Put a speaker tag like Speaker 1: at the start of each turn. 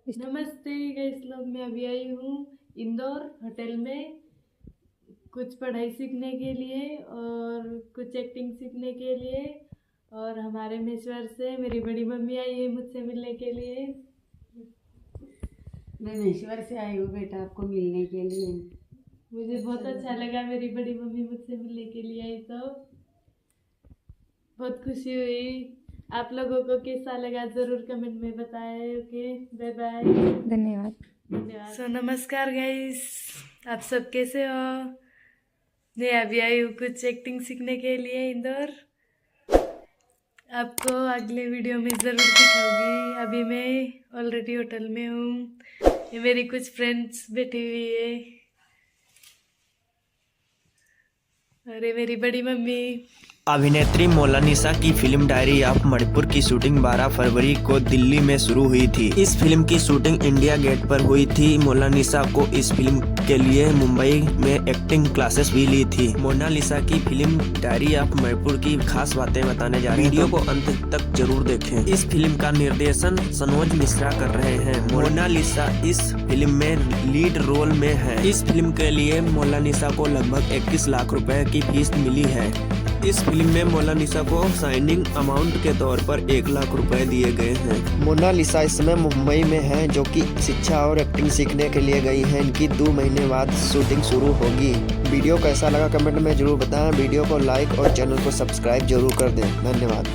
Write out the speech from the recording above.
Speaker 1: नमस्ते गाइस लोग, मैं अभी आई हूँ इंदौर होटल में कुछ पढ़ाई सीखने के लिए और कुछ एक्टिंग सीखने के लिए। और हमारे मेश्वर से मेरी बड़ी मम्मी आई है मुझसे मिलने के लिए।
Speaker 2: मैं मेश्वर से आई हूँ बेटा आपको मिलने के लिए।
Speaker 1: मुझे बहुत अच्छा लगा मेरी बड़ी मम्मी मुझसे मिलने के लिए आई तो बहुत खुशी हुई। आप लोगों को कैसा लगा जरूर कमेंट में बताएं। ओके, बाय बाय,
Speaker 3: धन्यवाद।
Speaker 1: सो नमस्कार गाइस, आप सब कैसे हो? मैं अभी आई हूँ कुछ एक्टिंग सीखने के लिए इंदौर। आपको अगले वीडियो में ज़रूर दिखाऊंगी। अभी मैं ऑलरेडी होटल में हूँ। ये मेरी कुछ फ्रेंड्स बैठी हुई है और ये मेरी बड़ी मम्मी।
Speaker 4: अभिनेत्री मोनालिसा की फिल्म डायरी ऑफ मणिपुर की शूटिंग 12 फरवरी को दिल्ली में शुरू हुई थी। इस फिल्म की शूटिंग इंडिया गेट पर हुई थी। मोनालिसा को इस फिल्म के लिए मुंबई में एक्टिंग क्लासेस भी ली थी। मोनालिसा की फिल्म डायरी ऑफ मणिपुर की खास बातें बताने जा रहे हैं। वीडियो को अंत तक जरूर देखें। इस फिल्म का निर्देशन सनोज मिश्रा कर रहे हैं। मोनालिसा इस फिल्म में लीड रोल में है। इस फिल्म के लिए मोनालिसा को लगभग 21 लाख रुपए की फीस मिली है। इस फिल्म में मोनालिसा को साइनिंग अमाउंट के तौर पर 1 लाख रुपए दिए गए हैं। मोनालिसा इस समय मुंबई में है, जो कि शिक्षा और एक्टिंग सीखने के लिए गई हैं। इनकी 2 महीने बाद शूटिंग शुरू होगी। वीडियो कैसा लगा कमेंट में जरूर बताएं। वीडियो को लाइक और चैनल को सब्सक्राइब जरूर कर दें। धन्यवाद।